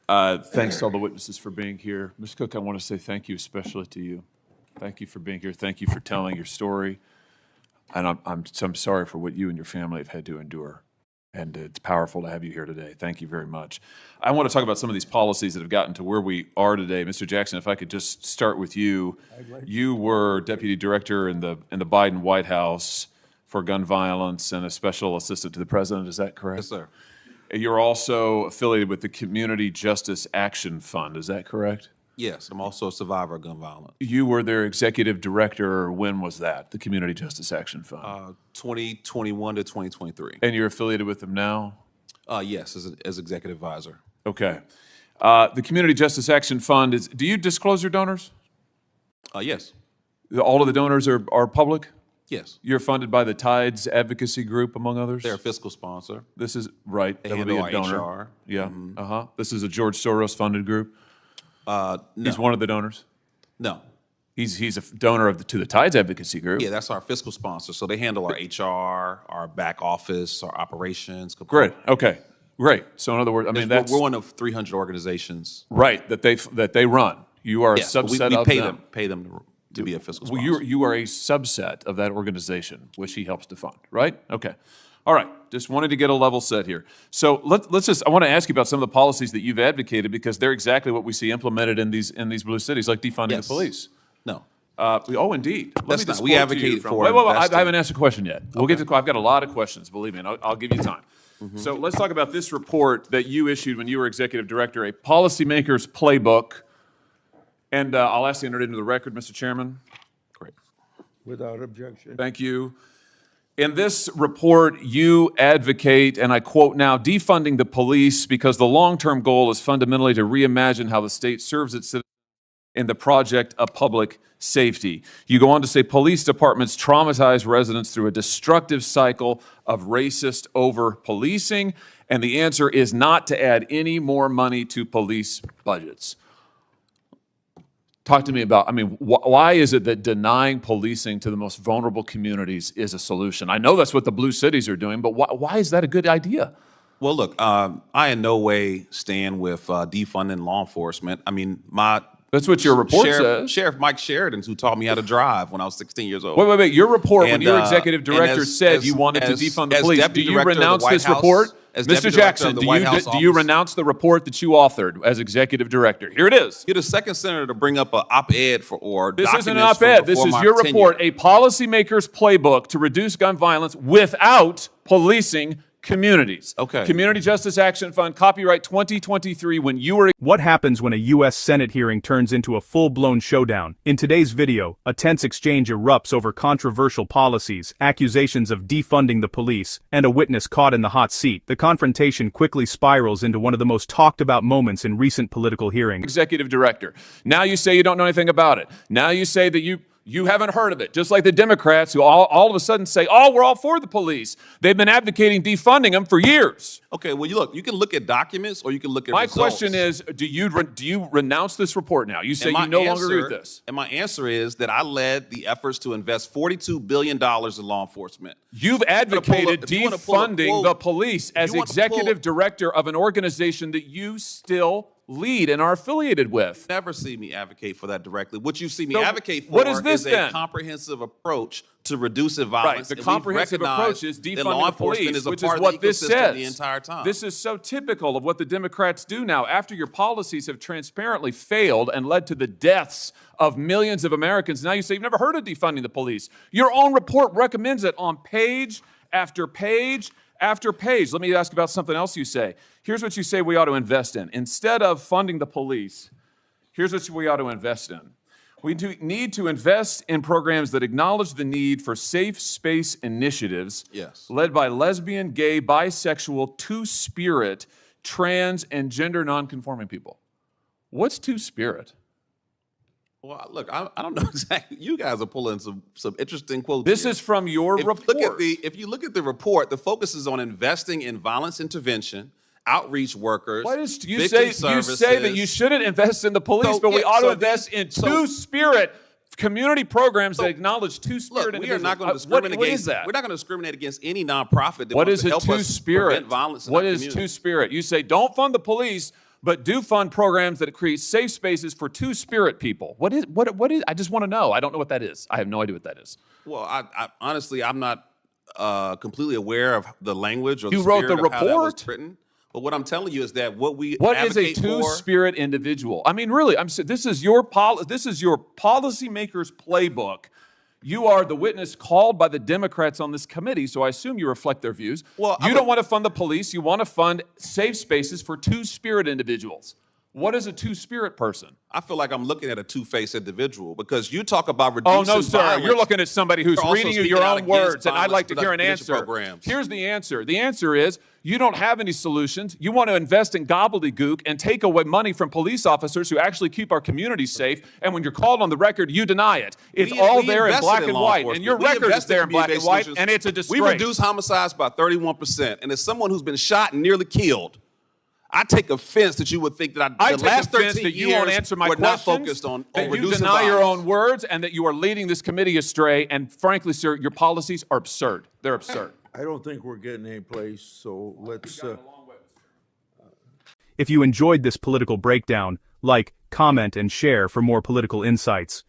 Thanks to all the witnesses for being here. Ms. Cook, I want to say thank you especially to you. Thank you for being here. Thank you for telling your story. And I'm sorry for what you and your family have had to endure. And it's powerful to have you here today. Thank you very much. I want to talk about some of these policies that have gotten to where we are today. Mr. Jackson, if I could just start with you. You were Deputy Director in the Biden White House for gun violence and a special assistant to the president. Is that correct? Yes, sir. You're also affiliated with the Community Justice Action Fund. Is that correct? Yes, I'm also a survivor of gun violence. You were their executive director. When was that, the Community Justice Action Fund? 2021 to 2023. And you're affiliated with them now? Yes, as executive advisor. Okay. The Community Justice Action Fund is, do you disclose your donors? Yes. All of the donors are public? Yes. You're funded by the Tides Advocacy Group, among others? They're a fiscal sponsor. This is, right, They that would be handle a our donor. HR. Yeah, This is a George Soros funded group? No. He's one of the donors? No. He's a donor to the Tides Advocacy Group? Yeah, that's our fiscal sponsor. So they handle our HR, our back office, our operations. Great, okay, great. So in other words, I mean, that's... We're one of 300 organizations. Right, that they run. You are a Yes, subset we of them. pay them to be a fiscal Well, sponsor. you are a subset of that organization, which he helps to fund, right? Okay. All right. Just wanted to get a level set here. So let's just, I want to ask you about some of the policies that you've advocated because they're exactly what we see implemented in these blue cities, like defunding the police. No. Oh, indeed. That's not. We advocate for Wait, I investing. haven't asked a question yet. We'll get to. I've got a lot of questions. Believe me, and I'll give you time. So let's talk about this report that you issued when you were executive director, a policymaker's playbook. And I'll ask you to enter it into the record, Mr. Chairman. Great. Without objection. Thank you. In this report, you advocate, and I quote now, defunding the police because the long-term goal is fundamentally to reimagine how the state serves its citizens in the project of public safety. You go on to say police departments traumatize residents through a destructive cycle of racist over-policing, and the answer is not to add any more money to police budgets. Talk to me about, I mean, why is it that denying policing to the most vulnerable communities is a solution? I know that's what the blue cities are doing, but why is that a good idea? Well, look, I in no way stand with defunding law enforcement. I mean, That's what your report says. Sheriff Mike Sheridan, who taught me how to drive when I was 16 years old. Wait. Your report, when And, your executive director said you wanted to defund the police, do you renounce this report? Mr. Jackson, do you renounce the report that you authored as executive director? Here it is. You're the second senator to bring up an op-ed or This isn't an documents from op-ed. This before is my your tenure. report, a policymaker's playbook to reduce gun violence without policing communities. Okay. Community Justice Action Fund, copyright 2023, when you were... What happens when a U.S. Senate hearing turns into a full-blown showdown? In today's video, a tense exchange erupts over controversial policies, accusations of defunding the police, and a witness caught in the hot seat. The confrontation quickly spirals into one of the most talked-about moments in recent political hearings. Executive director. Now you say you don't know anything about it. Now you say that you haven't heard of it, just like the Democrats who all of a sudden say, oh, we're all for the police. They've been advocating defunding them for years. Okay, well, you can look at documents or you can look at results. My question is, do you renounce this report now? You say you no longer agree with this. And my answer is that I led the efforts to invest $42 billion in law enforcement. You've advocated defunding the police as executive director of an organization that you still lead and are affiliated with. Never see me advocate for that directly. What you see me advocate for what is this, is then? a comprehensive approach to reducing violence. Right, the comprehensive approach is defunding the police, which is what this says. The entire time. This is so typical of what the Democrats do now. After your policies have transparently failed and led to the deaths of millions of Americans, now you say you've never heard of defunding the police. Your own report recommends it on page after page after page. Let me ask about something else you say. Here's what you say we ought to invest in. Instead of funding the police, here's what we ought to invest in. We need to invest in programs that acknowledge the need for safe space initiatives led by lesbian, gay, bisexual, two-spirit, trans, and gender nonconforming people. What's two-spirit? Well, look, I don't know exactly. You guys are pulling some interesting quotes. This here. is from your report. If you look at the report, the focus is on investing in violence intervention, outreach workers. What is you say that you shouldn't invest in the police, but we ought to invest in two-spirit community programs that acknowledge two-spirit individuals. We are not going to discriminate what is that? We're not going to discriminate against any nonprofit that what wants is to help us two-spirit? prevent violence in What our is community. two-spirit? You say don't fund the police, but do fund programs that create safe spaces for two-spirit people. What is? I just want to know. I don't know what that is. I have no idea what that is. Well, I honestly, I'm not completely aware of the language or the You wrote spirit the of how that was report? written. But what I'm telling you is that what is a two-spirit individual? I mean, really, this is your policymaker's playbook. You are the witness called by the Democrats on this committee, so I assume you reflect their views. Well, you don't want to fund the police. You want to fund safe spaces for two-spirit individuals. What is a two-spirit person? I feel like I'm looking at a two-faced individual because you talk about reducing Oh, no, sir. violence. You're looking at somebody who's You're also reading you speaking your out own against words, and I'd like to hear an violence answer. programs. Here's the answer. The answer is you don't have any solutions. You want to invest in gobbledygook and take away money from police officers who actually keep our communities safe, and when you're called on the record, you deny it. It's all there in black and white, and your record is there in black and white, and it's a disgrace. We reduced homicides by 31%, and as someone who's been shot and nearly killed, I take offense that you would think that I the take last offense 13 that you years won't answer my were not questions, focused on that you reducing deny your violence. own words, and that you are leading this committee astray. And frankly, sir, your policies are absurd. They're absurd. I don't think we're getting any place, so let's, If you enjoyed this political breakdown, like, comment, and share for more political insights.